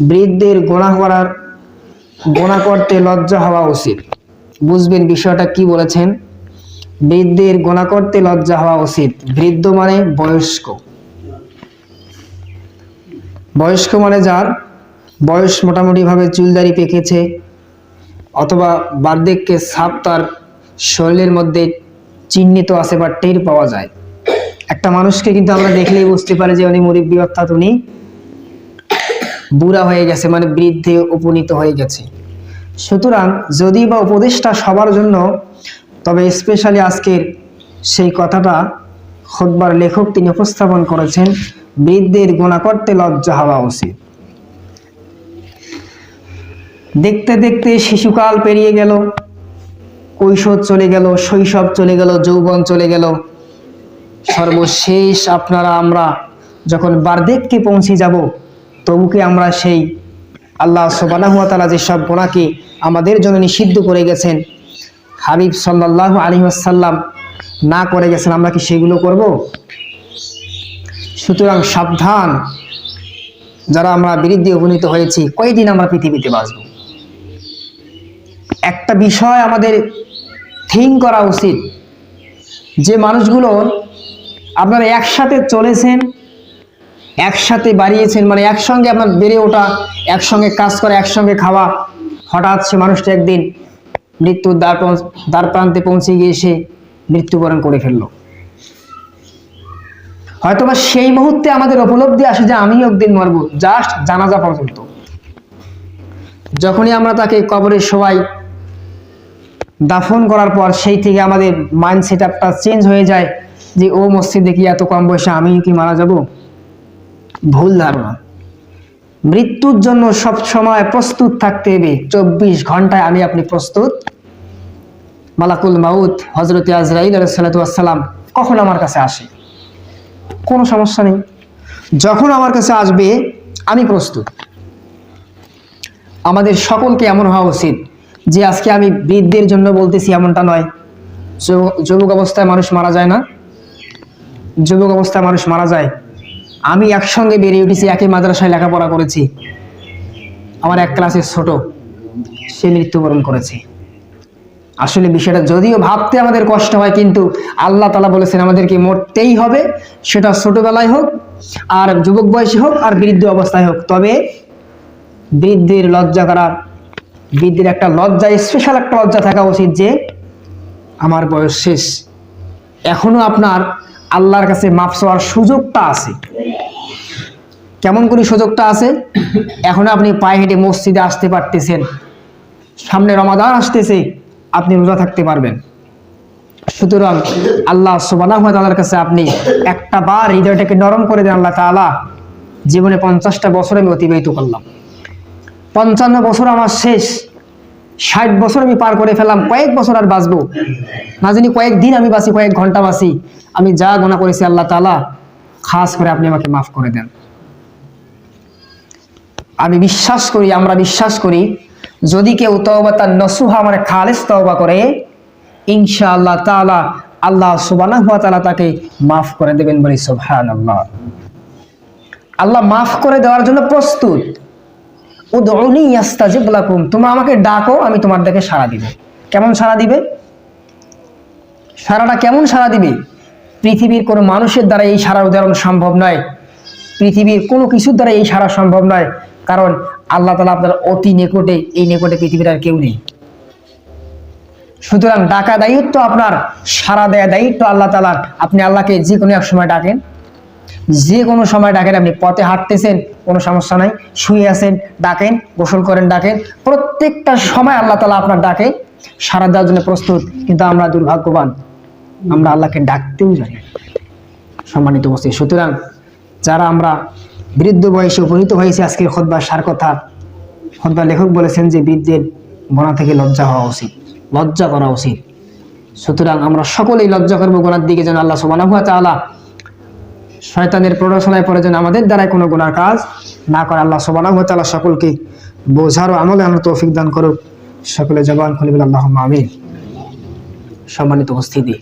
বৃদ্ধের গোনা করতে লজ্জা হওয়া উচিত। বুঝবেন বিষয়টা কি বলেছেন। বৃদ্ধের গোনা করতে লজ্জা হওয়া উচিত। বৃদ্ধ মানে বয়স্ক। বয়স্ক মানে যার বয়স মোটামুটি ভাবে চুলদারি পেকেছে, অথবা বার্ধক্যের ছাপ তার শরীরের মধ্যে চিহ্নিত আছে বা টের পাওয়া যায়। একটা মানুষকে কিন্তু আমরা দেখলেই বুঝতে পারি যে উনি মুরব্বী, অর্থাৎ উনি বুড়া হয়ে গেছে, মানে বৃদ্ধে উপনীত হয়ে গেছে। সুতরাং যদি বা উপদেশটা সবার জন্য, তবে স্পেশালি আজকের সেই কথাটা খুতবার লেখক তিনি উপস্থাপন করেছেন, বৃদ্ধের গুনাহ করতে লজ্জা হওয়া উচিত। দেখতে দেখতে শিশুকাল পেরিয়ে গেল, কৈশোর চলে গেল, শৈশব চলে গেল, যৌবন চলে গেল, সর্বশেষ আমরা যখন বার্ধক্যে পৌঁছে যাব, তবু কি আমরা সেই আল্লাহ সুবহানাহু ওয়া তাআলা যে সব গুনাহকে আমাদের জন্য নিষিদ্ধ করে গেছেন, হাবিব সাল্লাল্লাহু আলাইহি ওয়াসাল্লাম না করে গেছেন, আমরা কি সেগুলো করব? সুতরাং সাবধান, যারা আমরা বৃদ্ধি উপনীত হয়েছি, কয়দিন আমরা পৃথিবীতে বাঁচব। একটা বিষয় আমাদের থিঙ্ক করা উচিত, যে মানুষগুলো আপনারা একসাথে চলেছেন, একসাথে বাড়িয়েছেন, মানে একসঙ্গে আপনার বেড়ে ওঠা, একসঙ্গে কাজ করা, একসঙ্গে খাওয়া, হঠাৎ সে মানুষটা একদিন মৃত্যুর দ্বার প্রান্তে পৌঁছে গিয়ে সে মৃত্যুবরণ করে ফেললো। হয়তোবা সেই মুহূর্তে আমাদের উপলব্ধি আসে যে আমি একদিন মরবো, জাস্ট জানাজা পর্যন্ত। যখনই আমরা তাকে কবরে শোয়াই, দাফন করার পর সেই থেকে আমাদের মাইন্ড সেট আপটা চেঞ্জ হয়ে যায় যে ও মসজিদে কি এত কম বয়সে আমি কি মারা যাব। ভুল ধারণা। মৃত্যুর জন্য সব সময় প্রস্তুত থাকতে হবে। 24 ঘন্টায় আমি আপনি প্রস্তুত। মালাকুল মাউত হযরত আজরাইল আলাইহিস সালাতু ওয়াস সালাম কখন আমার কাছে আসে, কোনো সমস্যা নেই, যখন আমার কাছে আসবে আমি প্রস্তুত। আমাদের সকলকে এমন হওয়া উচিত যে আজকে আমি বৃদ্ধের জন্য বলতেছি এমনটা নয়। যুবক অবস্থায় মানুষ মারা যায় না? যুবক অবস্থায় মানুষ মারা যায়। আমি একসঙ্গে বেরিয়ে উঠেছি, একই মাদ্রাসায় লেখাপড়া করেছি, আমার এক ক্লাসের ছোট, সে মৃত্যুবরণ করেছে। আসলে বিষয়টা যদিও ভাবতে আমাদের কষ্ট হয়, কিন্তু আল্লাহ তাআলা বলেছেন আমাদেরকে মরতেই হবে, সেটা ছোটবেলায় হোক, আর যুবক বয়সে হোক, আর বৃদ্ধ অবস্থায় হোক। তবে বৃদ্ধের লজ্জা করার, বৃদ্ধের একটা লজ্জা, স্পেশাল একটা লজ্জা থাকা উচিত যে আমার বয়স শেষ, এখনো আপনার আল্লাহর কাছে মাফ চাওয়ার সুযোগটা আছে। কেমন করে সুযোগটা আছে? এখন আপনি পায়ে হেঁটে মসজিদে আসতে পারতেছেন, সামনে রমাদান আসতেছে, আপনি রোজা থাকতে পারবেন। সুতরাং আল্লাহ সুবহানাহু ওয়া তাআলার কাছে আপনি একটা বার হৃদয়টাকে নরম করে দেন, আল্লাহ তাআলা জীবনে 50টা বছর আমি অতিবাহিত করলাম, 55 বছর আমার শেষ, 60 বছর আমি পার করে ফেললাম, কয়েক বছর আর বাঁচবো না জানি, কয়েকদিন আমি বাঁচি, কয়েক ঘন্টা বাঁচি, আমি যা গুনাহ করেছি আল্লাহ তাআলা খাস করে আপনি আমাকে মাফ করে দেন। আমি বিশ্বাস করি, আমরা বিশ্বাস করি, যদি কেউ তওবাতান নসুহা মানে খালেস তওবা করে, ইনশাআল্লাহ তাআলা আল্লাহ সুবহানাহু ওয়া তাআলা তাকে মাফ করে দেবেন। বলি সুবহানাল্লাহ। আল্লাহ মাফ করে দেওয়ার জন্য প্রস্তুত। উদউনি ইস্তাজিব লাকুম, তোমরা আমাকে ডাকো, আমি তোমার ডাকে সাড়া দিব। কেমন সাড়া দিবে? সাড়াটা কেমন সাড়া দিবে? পৃথিবীর কোনো মানুষের দ্বারা এই সাড়ার উদাহরণ সম্ভব নয়, পৃথিবীর কোনো কিছুর দ্বারা এই সাড়া সম্ভব নয়, কারণ আল্লাহ তাআলা আপনার অতি নিকটে, এই নিকটে পৃথিবীর আর কেউ নেই। সুতরাং ডাকা দায়িত্ব আপনার, সাড়া দেয়া দায়িত্ব আল্লাহ তাআলার। আপনি আল্লাহকে যে কোনো এক সময় ডাকেন, যে কোনো সময় ডাকেন। আপনি পথে হাঁটতেছেন, কোনো সমস্যা নাই, শুয়ে আছেন ডাকেন, গোসল করেন ডাকেন, প্রত্যেকটা সময় আল্লাহ তাআলা আপনার ডাকে সাড়া দেওয়ার জন্য প্রস্তুত। কিন্তু আমরা দুর্ভাগ্যবান, আমরা আল্লাহকে ডাকতেও জানি। সম্মানিত উপস্থিতি, সুতরাং যারা আমরা বৃদ্ধ বয়সে উপনীত হয়েছে, আজকের খুতবার সার কথা, খুতবার লেখক বলেছেন যে বৃদ্ধের গুনাহ থেকে লজ্জা হওয়া উচিত, লজ্জা করা উচিত। সুতরাং আমরা সকলেই লজ্জা করবো গুনার দিকে, যেন আল্লাহ সুবহানাহু ওয়া তাআলা শয়তানের প্ররোচনায় পড়ে যেন আমাদের দ্বারাই কোনো গুনার কাজ না করে। আল্লাহ সুবহানাহু ওয়া তাআলা সকলকে বোঝার ও আমলে আনার তৌফিক দান করুক। সকলে জবান খুলে বলে আল্লাহুম্মা আমিন। সম্মানিত উপস্থিতি,